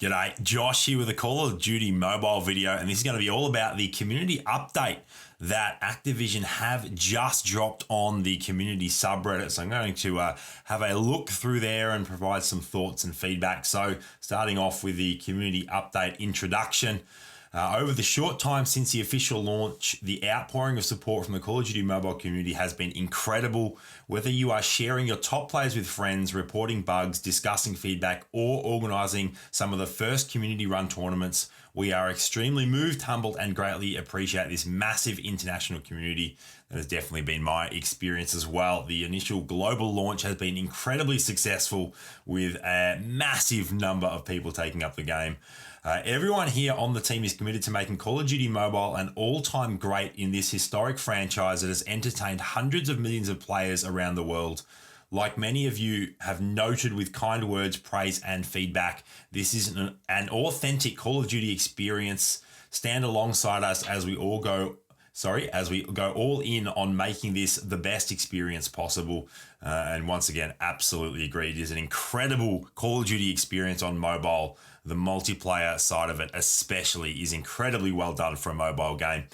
G'day, Josh here with a Call of Duty mobile video, and this is going to be all about the community update that Activision have just dropped on the community subreddit. So I'm going to have a look through there and provide some thoughts and feedback. So starting off with the community update introduction. Over the short time since the official launch, the outpouring of support from the Call of Duty mobile community has been incredible. Whether you are sharing your top players with friends, reporting bugs, discussing feedback, or organising some of the first community-run tournaments, we are extremely moved, humbled, and greatly appreciate this massive international community. That has definitely been my experience as well. The initial global launch has been incredibly successful with a massive number of people taking up the game. Everyone here on the team is committed to making Call of Duty Mobile an all-time great in this historic franchise that has entertained hundreds of millions of players around the world. Like many of you have noted with kind words, praise, and feedback, this is an authentic Call of Duty experience. Stand alongside us as we go all in on making this the best experience possible. And once again, absolutely agree. It is an incredible Call of Duty experience on mobile. The multiplayer side of it especially is incredibly well done for a mobile game.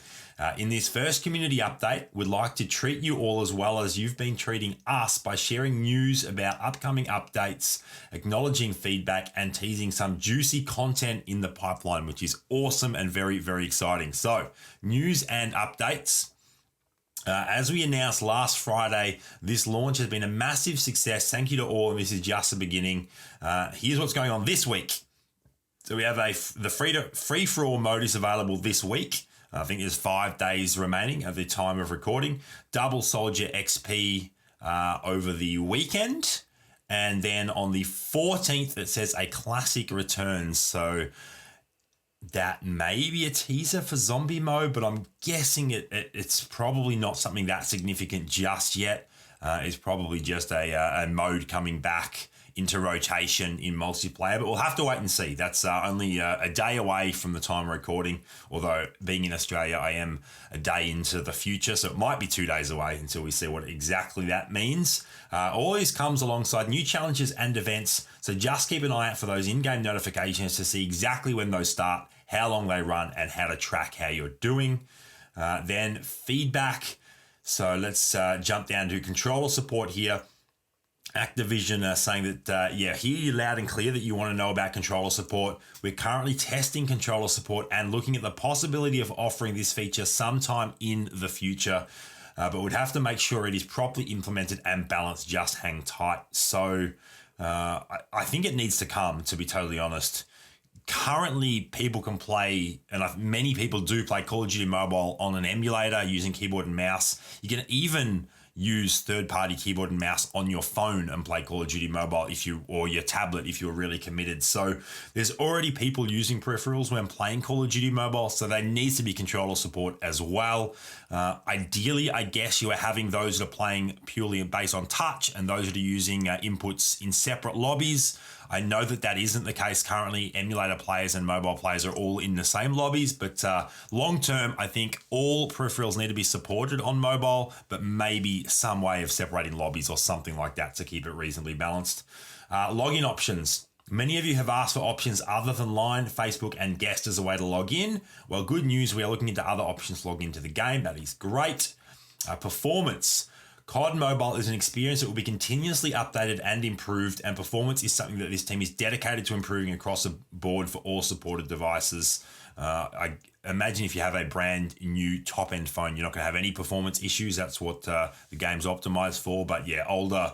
In this first community update, we'd like to treat you all as well as you've been treating us by sharing news about upcoming updates, acknowledging feedback, and teasing some juicy content in the pipeline, which is awesome and very, very exciting. So, news and updates. As we announced last Friday, this launch has been a massive success. Thank you to all, and this is just the beginning. Here's what's going on this week. So we have the free-for-all mode is available this week. I think there's 5 days remaining at the time of recording. Double Soldier XP over the weekend. And then on the 14th, it says a classic returns. So that may be a teaser for zombie mode, but I'm guessing it's probably not something that significant just yet. It's probably just a mode coming back into rotation in multiplayer, but we'll have to wait and see. That's only a day away from the time of recording, although being in Australia, I am a day into the future, so it might be 2 days away until we see what exactly that means. All this comes alongside new challenges and events, so just keep an eye out for those in-game notifications to see exactly when those start, how long they run, and how to track how you're doing. Then feedback. So let's jump down to controller support here. Activision are saying that, hear you loud and clear that you want to know about controller support. We're currently testing controller support and looking at the possibility of offering this feature sometime in the future, but we'd have to make sure it is properly implemented and balanced. Just hang tight. So I think it needs to come, to be totally honest. Currently, people can play, and many people do play Call of Duty Mobile on an emulator using keyboard and mouse. You can even use third-party keyboard and mouse on your phone and play Call of Duty Mobile or your tablet if you're really committed. So there's already people using peripherals when playing Call of Duty Mobile, so there needs to be controller support as well. Ideally, I guess you are having those that are playing purely based on touch and those that are using inputs in separate lobbies. I know that isn't the case currently. Emulator players and mobile players are all in the same lobbies, but long term, I think all peripherals need to be supported on mobile, but maybe some way of separating lobbies or something like that to keep it reasonably balanced. Login options. Many of you have asked for options other than Line, Facebook, and Guest as a way to log in. Well, good news, we are looking into other options to log into the game. That is great. Performance. COD Mobile is an experience that will be continuously updated and improved, and performance is something that this team is dedicated to improving across the board for all supported devices. I imagine if you have a brand new top-end phone, you're not going to have any performance issues. That's what the game's optimized for. But yeah, older,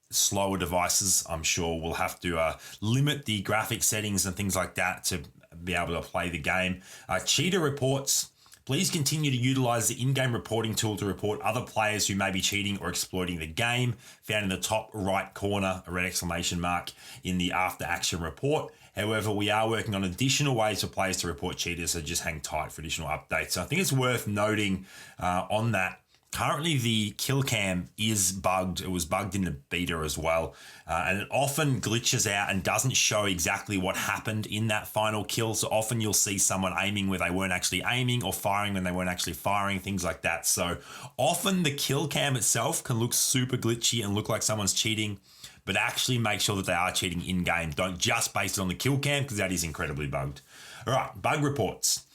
slower devices, I'm sure will have to limit the graphic settings and things like that to be able to play the game. Cheater reports. Please continue to utilize the in-game reporting tool to report other players who may be cheating or exploiting the game. Found in the top right corner, a red exclamation mark in the after action report. However, we are working on additional ways for players to report cheaters, so just hang tight for additional updates. So I think it's worth noting on that. Currently, the kill cam is bugged. It was bugged in the beta as well. And it often glitches out and doesn't show exactly what happened in that final kill. So often you'll see someone aiming where they weren't actually aiming or firing when they weren't actually firing, things like that. So often the kill cam itself can look super glitchy and look like someone's cheating. but actually make sure that they are cheating in-game. Don't just base it on the kill cam, because that is incredibly bugged. All right, bug reports.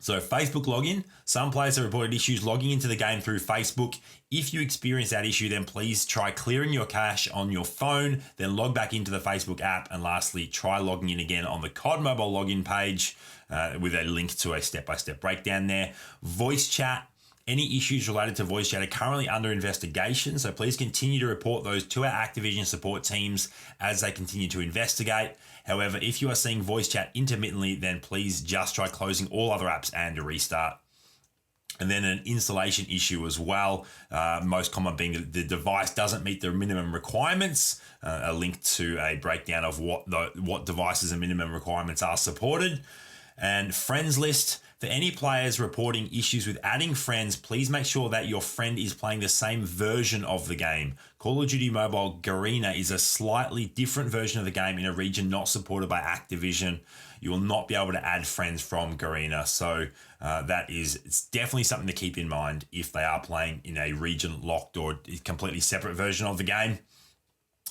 So Facebook login. Some players have reported issues logging into the game through Facebook. If you experience that issue, then please try clearing your cache on your phone, then log back into the Facebook app. And lastly, try logging in again on the COD Mobile login page with a link to a step-by-step breakdown there. Voice chat. Any issues related to voice chat are currently under investigation, so please continue to report those to our Activision support teams as they continue to investigate. However, if you are seeing voice chat intermittently, then please just try closing all other apps and a restart. And then an installation issue as well, most common being that the device doesn't meet the minimum requirements. A link to a breakdown of what devices and minimum requirements are supported. And friends list. For any players reporting issues with adding friends, please make sure that your friend is playing the same version of the game. Call of Duty Mobile Garena is a slightly different version of the game in a region not supported by Activision. You will not be able to add friends from Garena, so it's definitely something to keep in mind if they are playing in a region locked or completely separate version of the game.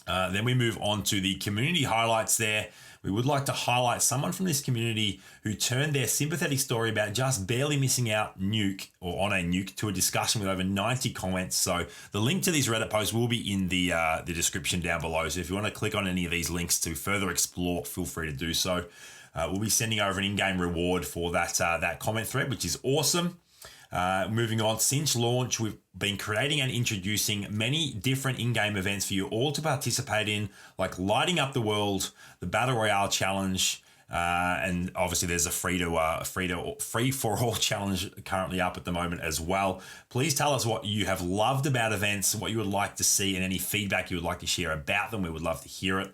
Then we move on to the community highlights there. We would like to highlight someone from this community who turned their sympathetic story about just barely missing out on a nuke to a discussion with over 90 comments. So the link to these Reddit posts will be in the description down below. So if you want to click on any of these links to further explore, feel free to do so. We'll be sending over an in-game reward for that comment thread, which is awesome. Moving on, since launch, we've been creating and introducing many different in-game events for you all to participate in, like lighting up the world, the Battle Royale challenge, and obviously there's a free for all challenge currently up at the moment as well. Please tell us what you have loved about events, what you would like to see, and any feedback you would like to share about them. We would love to hear it.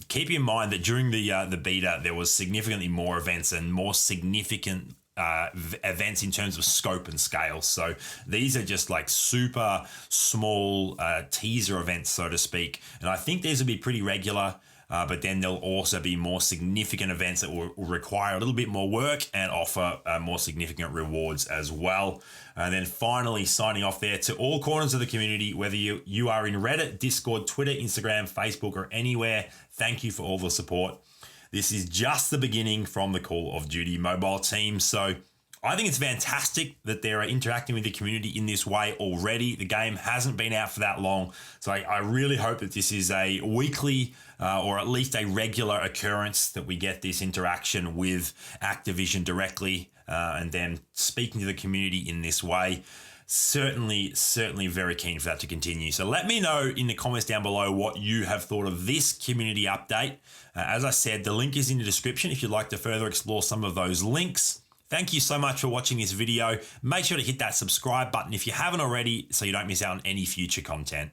Keep in mind that during the beta, there was significantly more events and more significant events in terms of scope and scale. So these are just like super small teaser events, so to speak. And I think these will be pretty regular, but then there'll also be more significant events that will require a little bit more work and offer more significant rewards as well. And then finally, signing off there to all corners of the community, whether you are in Reddit, Discord, Twitter, Instagram, Facebook, or anywhere, thank you for all the support. This is just the beginning from the Call of Duty Mobile team. So I think it's fantastic that they're interacting with the community in this way already. The game hasn't been out for that long. So I really hope that this is a weekly or at least a regular occurrence, that we get this interaction with Activision directly and then speaking to the community in this way. Certainly very keen for that to continue. So let me know in the comments down below what you have thought of this community update. As I said, the link is in the description if you'd like to further explore some of those links. Thank you so much for watching this video. Make sure to hit that subscribe button if you haven't already, so you don't miss out on any future content.